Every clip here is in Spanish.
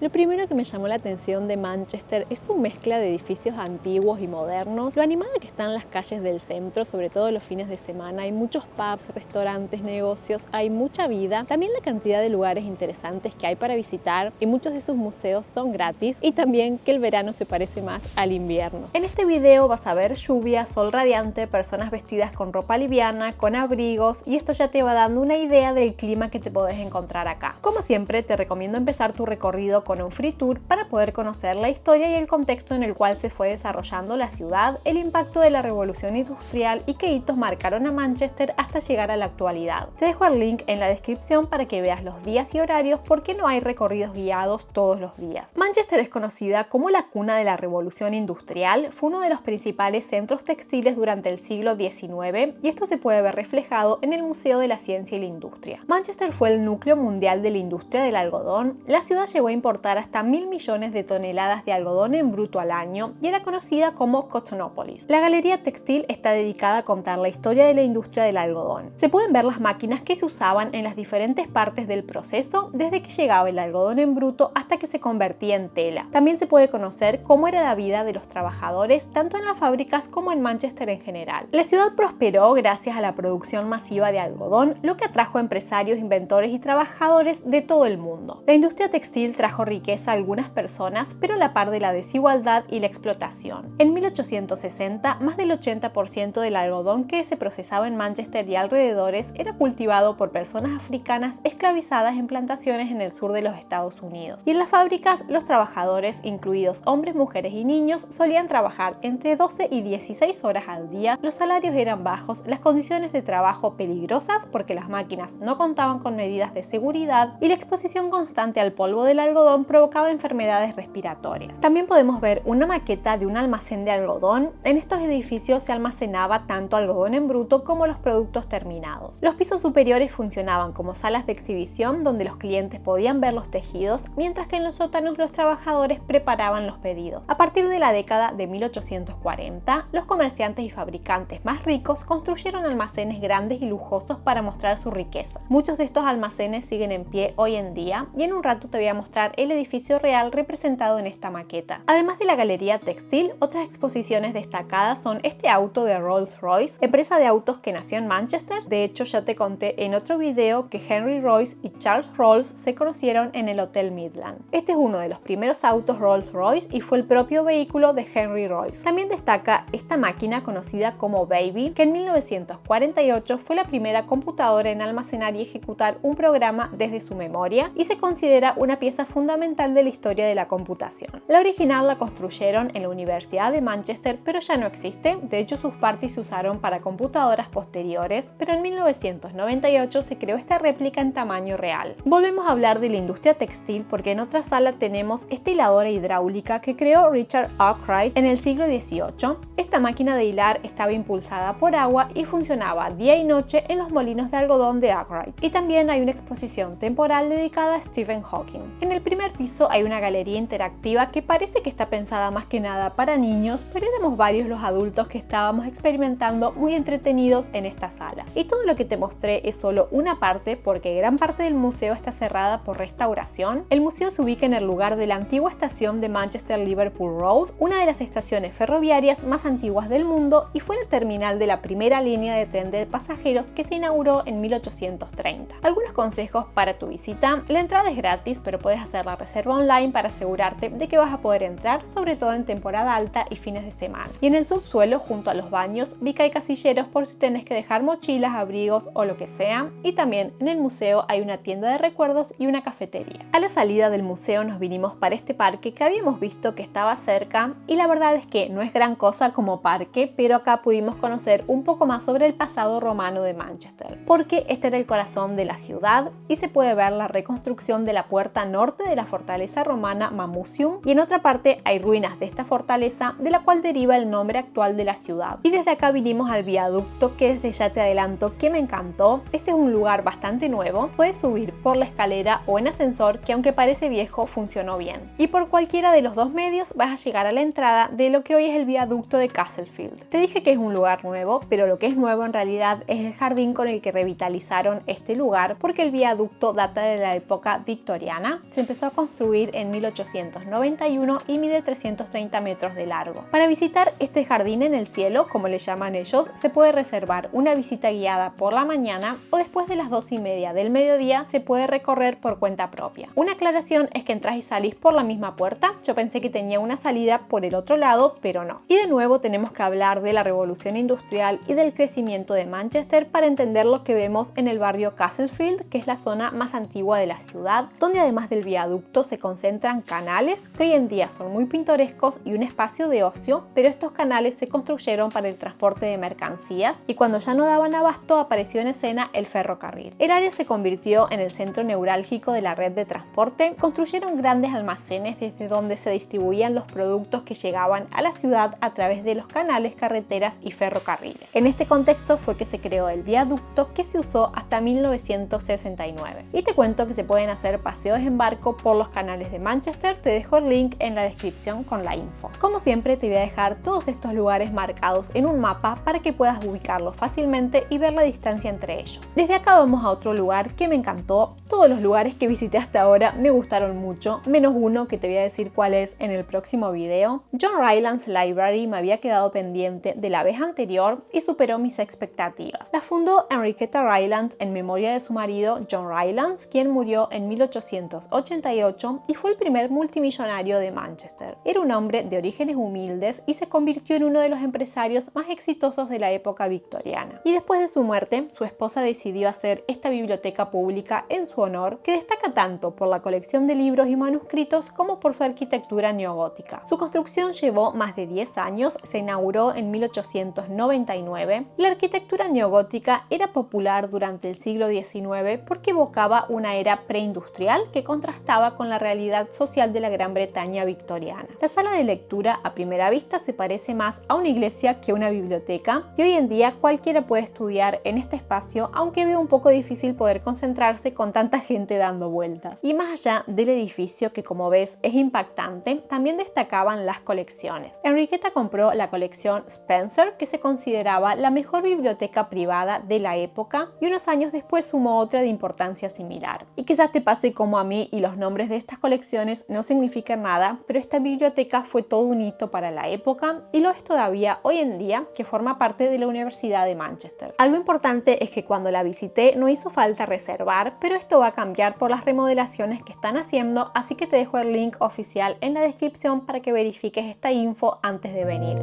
Lo primero que me llamó la atención de Manchester es su mezcla de edificios antiguos y modernos, lo animada que están las calles del centro, sobre todo los fines de semana. Hay muchos pubs, restaurantes, negocios, hay mucha vida. También la cantidad de lugares interesantes que hay para visitar y muchos de sus museos son gratis, y también que el verano se parece más al invierno. En este video vas a ver lluvia, sol radiante, personas vestidas con ropa liviana, con abrigos, y esto ya te va dando una idea del clima que te podés encontrar acá. Como siempre, te recomiendo empezar tu recorrido con un free tour para poder conocer la historia y el contexto en el cual se fue desarrollando la ciudad, el impacto de la revolución industrial y qué hitos marcaron a Manchester hasta llegar a la actualidad. Te dejo el link en la descripción para que veas los días y horarios, porque no hay recorridos guiados todos los días. Manchester es conocida como la cuna de la revolución industrial, fue uno de los principales centros textiles durante el siglo XIX, y esto se puede ver reflejado en el Museo de la Ciencia y la Industria. Manchester fue el núcleo mundial de la industria del algodón. La ciudad llegó a importar hasta 1.000 millones de toneladas de algodón en bruto al año y era conocida como Cottonopolis. La galería textil está dedicada a contar la historia de la industria del algodón. Se pueden ver las máquinas que se usaban en las diferentes partes del proceso, desde que llegaba el algodón en bruto hasta que se convertía en tela. También se puede conocer cómo era la vida de los trabajadores, tanto en las fábricas como en Manchester en general. La ciudad prosperó gracias a la producción masiva de algodón, lo que atrajo a empresarios, inventores y trabajadores de todo el mundo. La industria textil trajo riqueza a algunas personas, pero a la par de la desigualdad y la explotación. En 1860, más del 80% del algodón que se procesaba en Manchester y alrededores era cultivado por personas africanas esclavizadas en plantaciones en el sur de los Estados Unidos. Y en las fábricas, los trabajadores, incluidos hombres, mujeres y niños, solían trabajar entre 12 y 16 horas al día, los salarios eran bajos, las condiciones de trabajo peligrosas porque las máquinas no contaban con medidas de seguridad, y la exposición constante al polvo del algodón provocaba enfermedades respiratorias. También podemos ver una maqueta de un almacén de algodón. En estos edificios se almacenaba tanto algodón en bruto como los productos terminados. Los pisos superiores funcionaban como salas de exhibición donde los clientes podían ver los tejidos, mientras que en los sótanos los trabajadores preparaban los pedidos. A partir de la década de 1840, los comerciantes y fabricantes más ricos construyeron almacenes grandes y lujosos para mostrar su riqueza. Muchos de estos almacenes siguen en pie hoy en día, y en un rato te voy a mostrar el edificio real representado en esta maqueta. Además de la galería textil, otras exposiciones destacadas son este auto de Rolls-Royce, empresa de autos que nació en Manchester. De hecho, ya te conté en otro video que Henry Royce y Charles Rolls se conocieron en el Hotel Midland. Este es uno de los primeros autos Rolls-Royce y fue el propio vehículo de Henry Royce. También destaca esta máquina conocida como Baby, que en 1948 fue la primera computadora en almacenar y ejecutar un programa desde su memoria, y se considera una pieza fundamental de la historia de la computación. La original la construyeron en la Universidad de Manchester, pero ya no existe. De hecho, sus partes se usaron para computadoras posteriores, pero en 1998 se creó esta réplica en tamaño real. Volvemos a hablar de la industria textil porque en otra sala tenemos esta hiladora hidráulica que creó Richard Arkwright en el siglo XVIII. Esta máquina de hilar estaba impulsada por agua y funcionaba día y noche en los molinos de algodón de Arkwright. Y también hay una exposición temporal dedicada a Stephen Hawking. En el primer piso hay una galería interactiva que parece que está pensada más que nada para niños, pero éramos varios los adultos que estábamos experimentando muy entretenidos en esta sala. Y todo lo que te mostré es solo una parte, porque gran parte del museo está cerrada por restauración. El museo se ubica en el lugar de la antigua estación de Manchester Liverpool Road, una de las estaciones ferroviarias más antiguas del mundo, y fue el terminal de la primera línea de tren de pasajeros que se inauguró en 1830. Algunos consejos para tu visita: la entrada es gratis, pero puedes hacer la reserva online para asegurarte de que vas a poder entrar, sobre todo en temporada alta y fines de semana. Y en el subsuelo, junto a los baños, vi que hay casilleros por si tenés que dejar mochilas, abrigos o lo que sea. Y también en el museo hay una tienda de recuerdos y una cafetería. A la salida del museo nos vinimos para este parque que habíamos visto que estaba cerca, y la verdad es que no es gran cosa como parque, pero acá pudimos conocer un poco más sobre el pasado romano de Manchester, porque este era el corazón de la ciudad y se puede ver la reconstrucción de la puerta norte de la fortaleza romana Mamucium, y en otra parte hay ruinas de esta fortaleza, de la cual deriva el nombre actual de la ciudad. Y desde acá vinimos al viaducto, que desde ya te adelanto que me encantó. Este es un lugar bastante nuevo, puedes subir por la escalera o en ascensor, que aunque parece viejo funcionó bien, y por cualquiera de los dos medios vas a llegar a la entrada de lo que hoy es el viaducto de Castlefield. Te dije que es un lugar nuevo, pero lo que es nuevo en realidad es el jardín con el que revitalizaron este lugar, porque el viaducto data de la época victoriana. Se empezó a a construir en 1891 y mide 330 metros de largo. Para visitar este jardín en el cielo, como le llaman ellos, se puede reservar una visita guiada por la mañana o después de las 2:30 del mediodía se puede recorrer por cuenta propia. Una aclaración es que entras y salís por la misma puerta. Yo pensé que tenía una salida por el otro lado, pero no. Y de nuevo tenemos que hablar de la revolución industrial y del crecimiento de Manchester para entender lo que vemos en el barrio Castlefield, que es la zona más antigua de la ciudad, donde además del viaducto se concentran canales que hoy en día son muy pintorescos y un espacio de ocio, pero estos canales se construyeron para el transporte de mercancías y cuando ya no daban abasto apareció en escena el ferrocarril. El área se convirtió en el centro neurálgico de la red de transporte. Construyeron grandes almacenes desde donde se distribuían los productos que llegaban a la ciudad a través de los canales, carreteras y ferrocarriles. En este contexto fue que se creó el viaducto, que se usó hasta 1969. Y te cuento que se pueden hacer paseos en barco por los canales de Manchester. Te dejo el link en la descripción con la info. Como siempre te voy a dejar todos estos lugares marcados en un mapa para que puedas ubicarlos fácilmente y ver la distancia entre ellos. Desde acá vamos a otro lugar que me encantó. Todos los lugares que visité hasta ahora me gustaron mucho, menos uno que te voy a decir cuál es en el próximo video. John Rylands Library me había quedado pendiente de la vez anterior y superó mis expectativas. La fundó Enriqueta Rylands en memoria de su marido John Rylands, quien murió en 1888 y fue el primer multimillonario de Manchester. Era un hombre de orígenes humildes y se convirtió en uno de los empresarios más exitosos de la época victoriana. Y después de su muerte, su esposa decidió hacer esta biblioteca pública en su honor, que destaca tanto por la colección de libros y manuscritos como por su arquitectura neogótica. Su construcción llevó más de 10 años, se inauguró en 1899. La arquitectura neogótica era popular durante el siglo XIX porque evocaba una era preindustrial que contrastaba con la realidad social de la Gran Bretaña victoriana. La sala de lectura a primera vista se parece más a una iglesia que a una biblioteca y hoy en día cualquiera puede estudiar en este espacio, aunque veo un poco difícil poder concentrarse con tanta gente dando vueltas. Y más allá del edificio, que como ves es impactante, también destacaban las colecciones. Enriqueta compró la colección Spencer, que se consideraba la mejor biblioteca privada de la época, y unos años después sumó otra de importancia similar. Y quizás te pase como a mí y los nombres de estas colecciones no significan nada, pero esta biblioteca fue todo un hito para la época y lo es todavía hoy en día, que forma parte de la Universidad de Manchester. Algo importante es que cuando la visité no hizo falta reservar, pero esto va a cambiar por las remodelaciones que están haciendo, así que te dejo el link oficial en la descripción para que verifiques esta info antes de venir.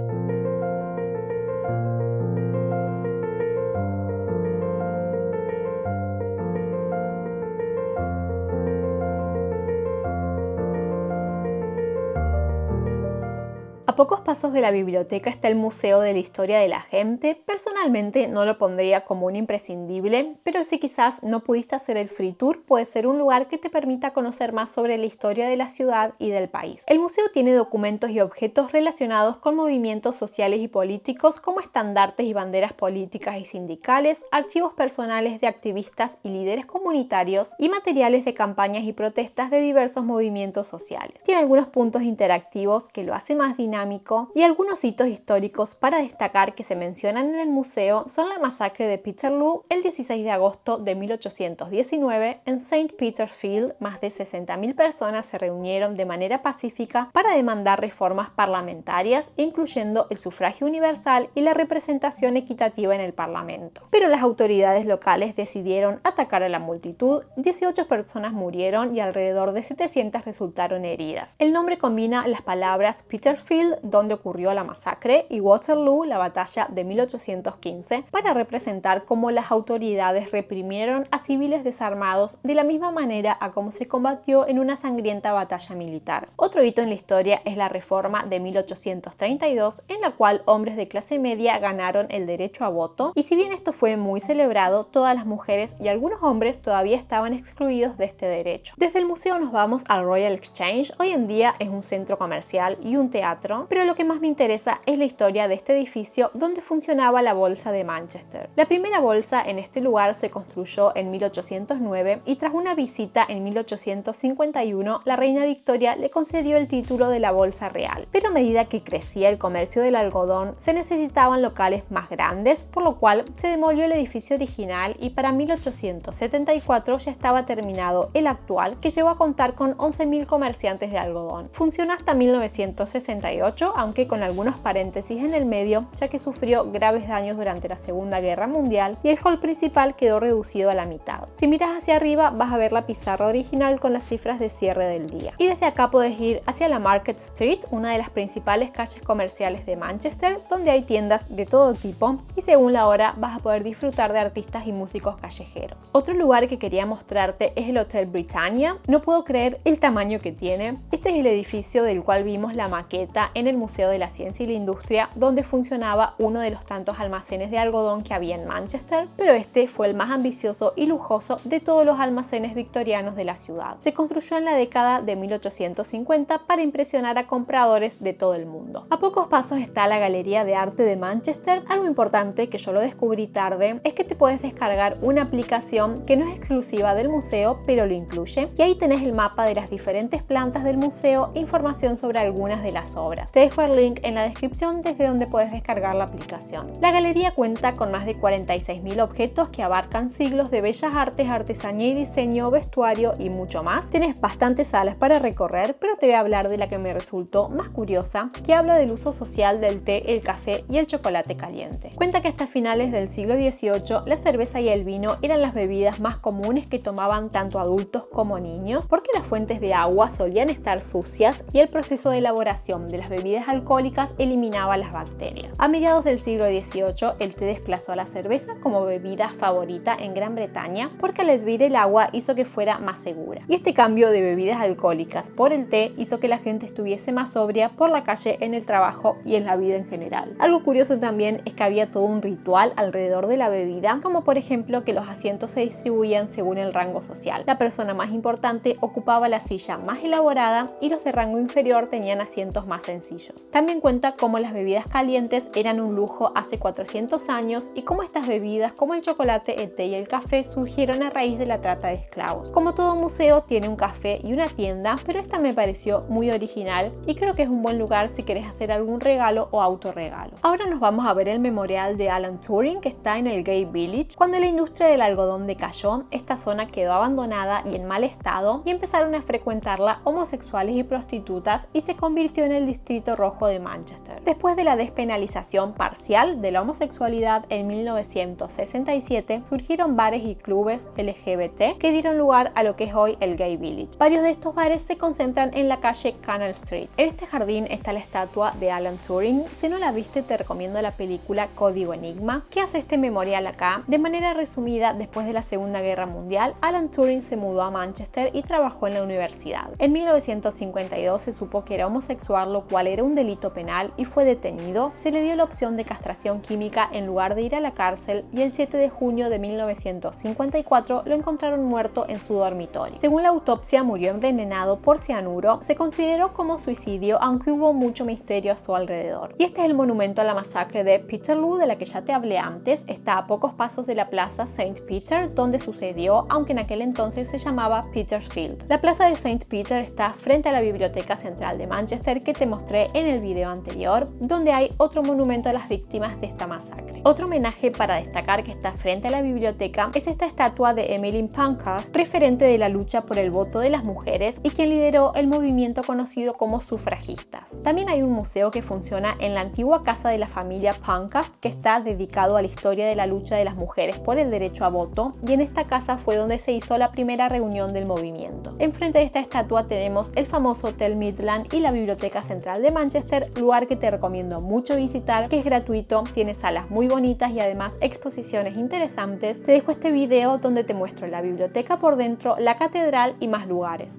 A pocos pasos de la biblioteca está el Museo de la Historia de la Gente. Personalmente no lo pondría como un imprescindible, pero si quizás no pudiste hacer el free tour, puede ser un lugar que te permita conocer más sobre la historia de la ciudad y del país. El museo tiene documentos y objetos relacionados con movimientos sociales y políticos como estandartes y banderas políticas y sindicales, archivos personales de activistas y líderes comunitarios y materiales de campañas y protestas de diversos movimientos sociales. Tiene algunos puntos interactivos que lo hace más dinámico y algunos hitos históricos para destacar que se mencionan en el museo son la masacre de Peterloo el 16 de agosto de 1819 en St. Peter's Field. Más de 60.000 personas se reunieron de manera pacífica para demandar reformas parlamentarias, incluyendo el sufragio universal y la representación equitativa en el Parlamento. Pero las autoridades locales decidieron atacar a la multitud. 18 personas murieron y alrededor de 700 resultaron heridas. El nombre combina las palabras Peterfield, donde ocurrió la masacre, y Waterloo, la batalla de 1815, para representar cómo las autoridades reprimieron a civiles desarmados de la misma manera a cómo se combatió en una sangrienta batalla militar. Otro hito en la historia es la reforma de 1832, en la cual hombres de clase media ganaron el derecho a voto, y si bien esto fue muy celebrado, todas las mujeres y algunos hombres todavía estaban excluidos de este derecho. Desde el museo nos vamos al Royal Exchange. Hoy en día es un centro comercial y un teatro. centro, pero lo que más me interesa es la historia de este edificio donde funcionaba la Bolsa de Manchester. La primera bolsa en este lugar se construyó en 1809 y tras una visita en 1851, la reina Victoria le concedió el título de la Bolsa Real. Pero a medida que crecía el comercio del algodón, se necesitaban locales más grandes, por lo cual se demolió el edificio original y para 1874 ya estaba terminado el actual, que llegó a contar con 11.000 comerciantes de algodón. Funcionó hasta 1968, aunque con algunos paréntesis en el medio, ya que sufrió graves daños durante la Segunda Guerra Mundial y el hall principal quedó reducido a la mitad. Si miras hacia arriba vas a ver la pizarra original con las cifras de cierre del día. Y desde acá puedes ir hacia la Market Street, una de las principales calles comerciales de Manchester, donde hay tiendas de todo tipo y según la hora vas a poder disfrutar de artistas y músicos callejeros. Otro lugar que quería mostrarte es el Hotel Britannia. No puedo creer el tamaño que tiene. Este es el edificio del cual vimos la maqueta en el Museo de la Ciencia y la Industria, donde funcionaba uno de los tantos almacenes de algodón que había en Manchester, pero este fue el más ambicioso y lujoso de todos los almacenes victorianos de la ciudad. Se construyó en la década de 1850 para impresionar a compradores de todo el mundo. A pocos pasos está la Galería de Arte de Manchester. Algo importante que yo lo descubrí tarde es que te puedes descargar una aplicación que no es exclusiva del museo, pero lo incluye, y ahí tenés el mapa de las diferentes plantas del museo e información sobre algunas de las obras. Te dejo el link en la descripción desde donde puedes descargar la aplicación. La galería cuenta con más de 46.000 objetos que abarcan siglos de bellas artes, artesanía y diseño, vestuario y mucho más. Tienes bastantes salas para recorrer, pero te voy a hablar de la que me resultó más curiosa, que habla del uso social del té, el café y el chocolate caliente. Cuenta que hasta finales del siglo XVIII la cerveza y el vino eran las bebidas más comunes que tomaban tanto adultos como niños, porque las fuentes de agua solían estar sucias y el proceso de elaboración de las bebidas alcohólicas eliminaba las bacterias. A mediados del siglo XVIII el té desplazó a la cerveza como bebida favorita en Gran Bretaña porque al hervir el agua hizo que fuera más segura. Y este cambio de bebidas alcohólicas por el té hizo que la gente estuviese más sobria por la calle, en el trabajo y en la vida en general. Algo curioso también es que había todo un ritual alrededor de la bebida, como por ejemplo que los asientos se distribuían según el rango social. La persona más importante ocupaba la silla más elaborada y los de rango inferior tenían asientos más sencillos. También cuenta cómo las bebidas calientes eran un lujo hace 400 años y cómo estas bebidas como el chocolate, el té y el café surgieron a raíz de la trata de esclavos. Como todo museo tiene un café y una tienda, pero esta me pareció muy original y creo que es un buen lugar si querés hacer algún regalo o autorregalo. Ahora nos vamos a ver el memorial de Alan Turing, que está en el Gay Village. Cuando la industria del algodón decayó, esta zona quedó abandonada y en mal estado y empezaron a frecuentarla homosexuales y prostitutas y se convirtió en el distrito rojo de Manchester. Después de la despenalización parcial de la homosexualidad en 1967, surgieron bares y clubes LGBT que dieron lugar a lo que es hoy el Gay Village. Varios de estos bares se concentran en la calle Canal Street. En este jardín está la estatua de Alan Turing. Si no la viste, te recomiendo la película Código Enigma, que hace este memorial acá. De manera resumida, después de la Segunda Guerra Mundial, Alan Turing se mudó a Manchester y trabajó en la universidad. En 1952 se supo que era homosexual, lo cual era un delito penal, y fue detenido. Se le dio la opción de castración química en lugar de ir a la cárcel y el 7 de junio de 1954 lo encontraron muerto en su dormitorio. Según la autopsia, murió envenenado por cianuro. Se consideró como suicidio, aunque hubo mucho misterio a su alrededor. Y este es el monumento a la masacre de Peterloo, de la que ya te hablé antes. Está a pocos pasos de la plaza St. Peter, donde sucedió, aunque en aquel entonces se llamaba Petersfield. La plaza de St. Peter está frente a la Biblioteca Central de Manchester, que te mostré en el video anterior, donde hay otro monumento a las víctimas de esta masacre. Otro homenaje para destacar que está frente a la biblioteca es esta estatua de Emily Pankhurst, referente de la lucha por el voto de las mujeres y quien lideró el movimiento conocido como sufragistas. También hay un museo que funciona en la antigua casa de la familia Pankhurst, que está dedicado a la historia de la lucha de las mujeres por el derecho a voto, y en esta casa fue donde se hizo la primera reunión del movimiento. Enfrente de esta estatua tenemos el famoso Hotel Midland y la Biblioteca Central de Manchester, lugar que te recomiendo mucho visitar, que es gratuito, tiene salas muy bonitas y además exposiciones interesantes. Te dejo este video donde te muestro la biblioteca por dentro, la catedral y más lugares.